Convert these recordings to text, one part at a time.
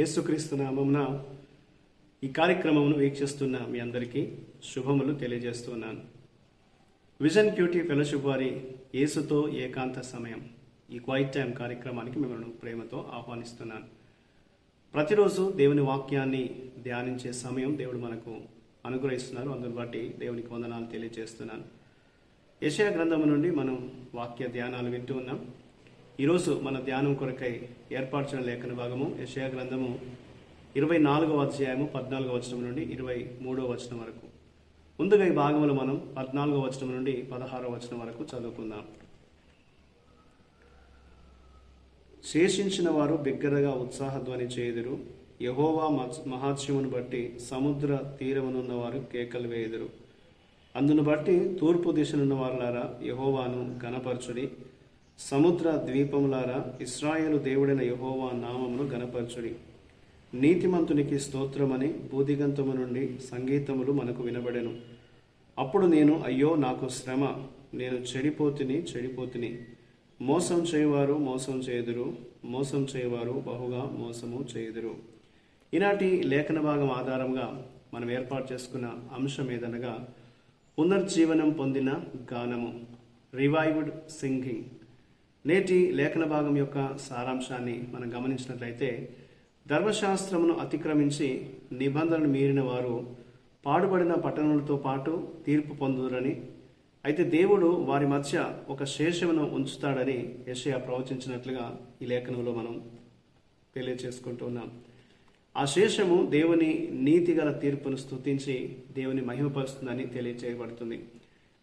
యేసుక్రీస్తు నామమున ఈ కార్యక్రమమును వీక్షిస్తున్న మీ అందరికీ శుభములు తెలియజేస్తున్నాను. విజన్ క్యూటీ ఫెలోషిప్ వారి యేసుతో ఏకాంత సమయం ఈ క్వైట్ టైం కార్యక్రమానికి మిమ్మల్ని ప్రేమతో ఆహ్వానిస్తున్నాను. ప్రతిరోజు దేవుని వాక్యాన్ని ధ్యానించే సమయం దేవుడు మనకు అనుగ్రహిస్తున్నారు. అందుని బట్టి దేవునికి వందనాలు తెలియజేస్తున్నాను. యెషయా గ్రంథము నుండి మనం వాక్య ధ్యానాలు వింటూ ఉన్నాం. ఈరోజు మన ధ్యానం కొరకై ఏర్పరచిన లేఖన భాగము యెషయా గ్రంథము 24వ అధ్యాయము 14వ వచనం నుండి 23వ వచనం వరకు. ముందుగా ఈ భాగములు మనం 14వ వచనం నుండి 16వ వచనం వరకు చదువుకుందాం. శేషించిన వారు బిగ్గరగా ఉత్సాహధ్వని చేయుదురు. యెహోవా మహాత్మ్యమును బట్టి సముద్ర తీరమునున్న వారు కేకలు వేయుదురు. అందును బట్టి తూర్పు దిశనున్న వారులారా యెహోవాను ఘనపరచుడి. సముద్ర ద్వీపములారా ఇశ్రాయేలు దేవుడైన యెహోవా నామమును ఘనపరచుడి. నీతిమంతునికి స్తోత్రమని భూదిగంతము నుండి సంగీతములు మనకు వినబడెను. అప్పుడు నేను అయ్యో నాకు శ్రమ, నేను చెడిపోతిని. మోసం చేయువారు మోసం చేయుదురు, మోసం చేయువారు బహుగా మోసము చేయుదురు. ఈనాటి లేఖన భాగం ఆధారంగా మనం ఏర్పాటు చేసుకున్న అంశం ఏదనగా పునర్జీవనం పొందిన గానము, రివైవ్డ్ సింగింగ్. నేటి లేఖన భాగం యొక్క సారాంశాన్ని మనం గమనించినట్లయితే, ధర్మశాస్త్రమును అతిక్రమించి నిబంధనలు మీరిన వారు పాడుబడిన పట్టణములతో పాటు తీర్పు పొందుదురని, అయితే దేవుడు వారి మధ్య ఒక శేషమును ఉంచుతాడని యెషయా ప్రవచించినట్లుగా ఈ లేఖనంలో మనం తెలియచేసుకుంటున్నాం. ఆ శేషము దేవుని నీతిగల తీర్పును స్తుతించి దేవుని మహిమపరుస్తుందని తెలియచేయబడుతుంది.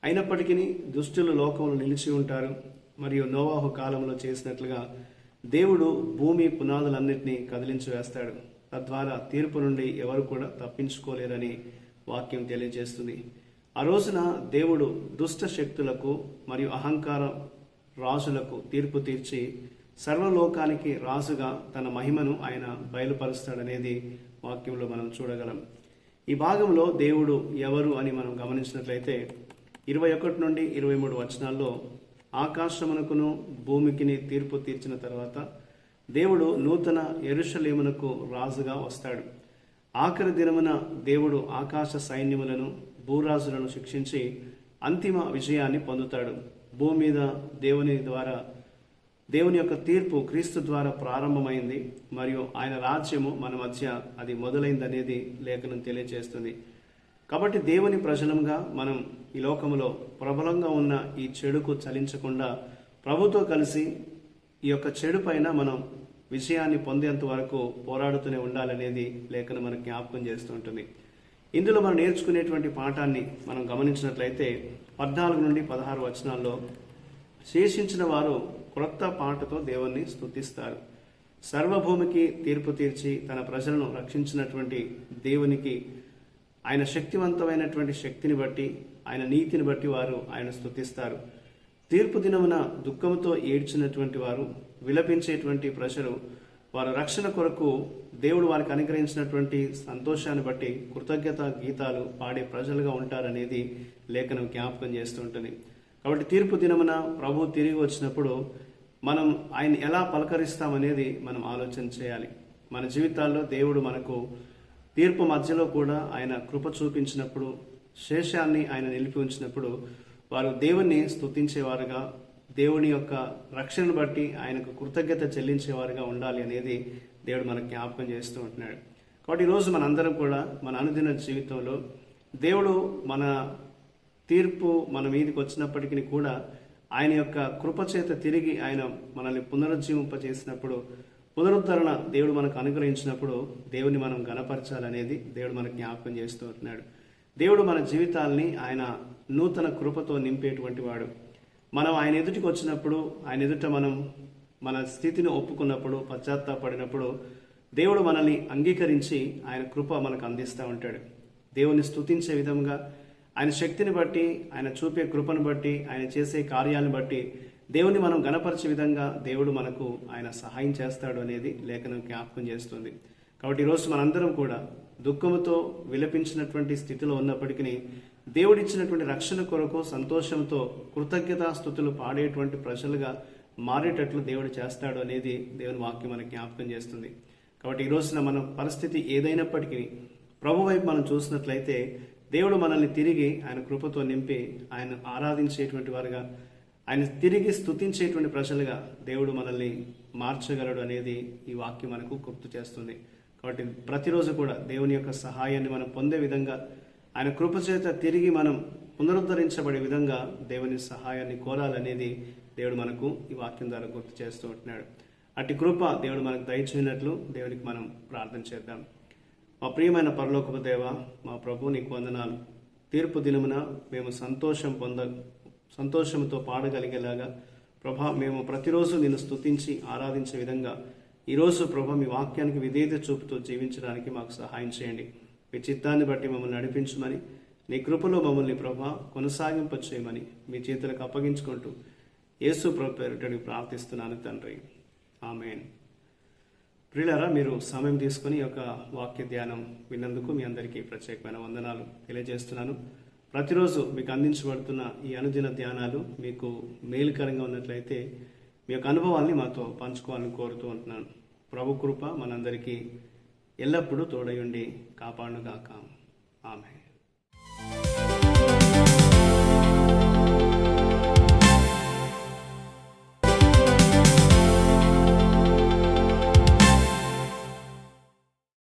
అయినప్పటికీ దుష్టులు లోకంలో నిలిచి ఉంటారు. మరియు నోవాహు కాలంలో చేసినట్లుగా దేవుడు భూమి పునాదులన్నింటినీ కదిలించి వేస్తాడు. తద్వారా తీర్పు నుండి ఎవరు కూడా తప్పించుకోలేరని వాక్యం తెలియజేస్తుంది. ఆ రోజున దేవుడు దుష్ట శక్తులకు మరియు అహంకార రాజులకు తీర్పు తీర్చి సర్వలోకానికి రాజుగా తన మహిమను ఆయన బయలుపరుస్తాడనేది వాక్యంలో మనం చూడగలం. ఈ భాగంలో దేవుడు ఎవరు అని మనం గమనించినట్లయితే 21 నుండి 23 వచనాల్లో ఆకాశమునకును భూమికిని తీర్పు తీర్చిన తర్వాత దేవుడు నూతన యెరూషలేమునకు రాజుగా వస్తాడు. ఆఖరి దినమున దేవుడు ఆకాశ సైన్యములను భూరాజులను శిక్షించి అంతిమ విజయాన్ని పొందుతాడు. భూమి మీద దేవుని యొక్క తీర్పు క్రీస్తు ద్వారా ప్రారంభమైంది మరియు ఆయన రాజ్యము మన మధ్య అది మొదలైందనేది లేఖనం తెలియజేస్తుంది. కాబట్టి దేవుని ప్రజలంగా మనం ఈ లోకములో ప్రబలంగా ఉన్న ఈ చెడుకు చలించకుండా ప్రభుతో కలిసి ఈ యొక్క చెడు పైన మనం విజయాన్ని పొందేంత వరకు పోరాడుతూనే ఉండాలనేది లేఖనం మనకు జ్ఞాపకం చేస్తూ ఉంటుంది. ఇందులో మనం నేర్చుకునేటువంటి పాఠాన్ని మనం గమనించినట్లయితే 14 నుండి 16 వచనాల్లో శేషించిన వారు క్రొత్త పాటతో దేవుణ్ణి స్తుతిస్తారు. సర్వభూమికి తీర్పు తీర్చి తన ప్రజలను రక్షించినటువంటి దేవునికి ఆయన శక్తివంతమైనటువంటి శక్తిని బట్టి, ఆయన నీతిని బట్టి వారు ఆయన స్తుతిస్తారు. తీర్పు దినమున దుఃఖంతో ఏడ్చినటువంటి వారు, విలపించేటువంటి ప్రజలు వారు రక్షణ కొరకు దేవుడు వారికి అనుగ్రహించినటువంటి సంతోషాన్ని బట్టి కృతజ్ఞత గీతాలు పాడే ప్రజలుగా ఉంటారనేది లేఖనం జ్ఞాపకం చేస్తూ ఉంటుంది. కాబట్టి తీర్పు దినమున ప్రభు తిరిగి వచ్చినప్పుడు మనం ఆయన ఎలా పలకరిస్తామనేది మనం ఆలోచన చేయాలి. మన జీవితాల్లో దేవుడు మనకు తీర్పు మధ్యలో కూడా ఆయన కృప చూపించినప్పుడు, శేషాన్ని ఆయన నిలిపి ఉంచినప్పుడు వారు దేవుణ్ణి స్తుతించేవారుగా, దేవుని యొక్క రక్షణను బట్టి ఆయనకు కృతజ్ఞత చెల్లించేవారుగా ఉండాలి అనేది దేవుడు మనకు జ్ఞాపకం చేస్తూ ఉంటున్నాడు. కాబట్టి ఈరోజు మనందరం కూడా మన అనుదిన జీవితంలో దేవుడు మన తీర్పు మన మీదకి వచ్చినప్పటికీ కూడా ఆయన యొక్క కృపచేత తిరిగి ఆయన మనల్ని పునరుజ్జీవింపజేసినప్పుడు, పునరుద్ధరణ దేవుడు మనకు అనుగ్రహించినప్పుడు దేవుని మనం గణపరచాలనేది దేవుడు మనకు జ్ఞాపకం చేస్తూ ఉంటున్నాడు. దేవుడు మన జీవితాల్ని ఆయన నూతన కృపతో నింపేటువంటి వాడు. మనం ఆయన ఎదుటికి వచ్చినప్పుడు, ఆయన ఎదుట మనం మన స్థితిని ఒప్పుకున్నప్పుడు, పశ్చాత్తాపడినప్పుడు దేవుడు మనల్ని అంగీకరించి ఆయన కృప మనకు అందిస్తూ ఉంటాడు. దేవుని స్తుతించే విధంగా, ఆయన శక్తిని బట్టి, ఆయన చూపే కృపను బట్టి, ఆయన చేసే కార్యాలను బట్టి దేవుని మనం గణపరిచే విధంగా దేవుడు మనకు ఆయన సహాయం చేస్తాడు అనేది లేఖనం జ్ఞాపకం చేస్తుంది. కాబట్టి ఈరోజు మనందరం కూడా దుఃఖముతో విలపించినటువంటి స్థితిలో ఉన్నప్పటికీ దేవుడిచ్చినటువంటి రక్షణ కొరకు సంతోషంతో కృతజ్ఞతాస్తుతులు పాడేటువంటి ప్రజలుగా మారేటట్లు దేవుడు చేస్తాడు అనేది దేవుని వాక్యం మనకు జ్ఞాపకం చేస్తుంది. కాబట్టి ఈ రోజున మన పరిస్థితి ఏదైనప్పటికీ ప్రభు వైపు మనం చూసినట్లయితే దేవుడు మనల్ని తిరిగి ఆయన కృపతో నింపి ఆయన ఆరాధించేటువంటి వారుగా, ఆయన తిరిగి స్తుతించేటువంటి ప్రజలుగా దేవుడు మనల్ని మార్చగలడు అనేది ఈ వాక్యం మనకు గుర్తు చేస్తుంది. కాబట్టి ప్రతిరోజు కూడా దేవుని యొక్క సహాయాన్ని మనం పొందే విధంగా, ఆయన కృప చేత తిరిగి మనం పునరుద్ధరించబడే విధంగా దేవుని సహాయాన్ని కోరాలనేది దేవుడు మనకు ఈ వాక్యం ద్వారా గుర్తు చేస్తూ ఉంటున్నాడు. అట్టి కృప దేవుడు మనకు దయచేయనట్లు దేవునికి మనం ప్రార్థన చేద్దాం. మా ప్రియమైన పరలోకపు దేవ, మా ప్రభు నీకు వందనాలు. తీర్పు దినమున మేము సంతోషంతో పాడగలిగేలాగా ప్రభా, మేము ప్రతిరోజు నిన్ను స్తుతించి ఆరాధించే విధంగా ఈరోజు ప్రభా మీ వాక్యానికి విధేయత చూపుతూ జీవించడానికి మాకు సహాయం చేయండి. మీ చిత్తాన్ని బట్టి మమ్మల్ని నడిపించమని, నీ కృపలో మమ్మల్ని ప్రభా కొనసాగింప చేయమని మీ చేతులకు అప్పగించుకుంటూ యేసు ప్రభు పేరిట ప్రార్థిస్తున్నాను తండ్రి. ఆమేన్. ప్రియులారా, మీరు సమయం తీసుకుని ఈ యొక్క వాక్య ధ్యానం విన్నందుకు మీ అందరికీ ప్రత్యేకమైన వందనాలు తెలియజేస్తున్నాను. ప్రతిరోజు మీకు అందించబడుతున్న ఈ అనుదిన ధ్యానాలు మీకు మేలుకరంగా ఉన్నట్లయితే మీ యొక్క అనుభవాల్ని మాతో పంచుకోవాలని కోరుతూ ఉంటున్నాను. ప్రభు కృప మనందరికీ ఎల్లప్పుడూ తోడయుండి కాపాడుగాక. ఆమేన్.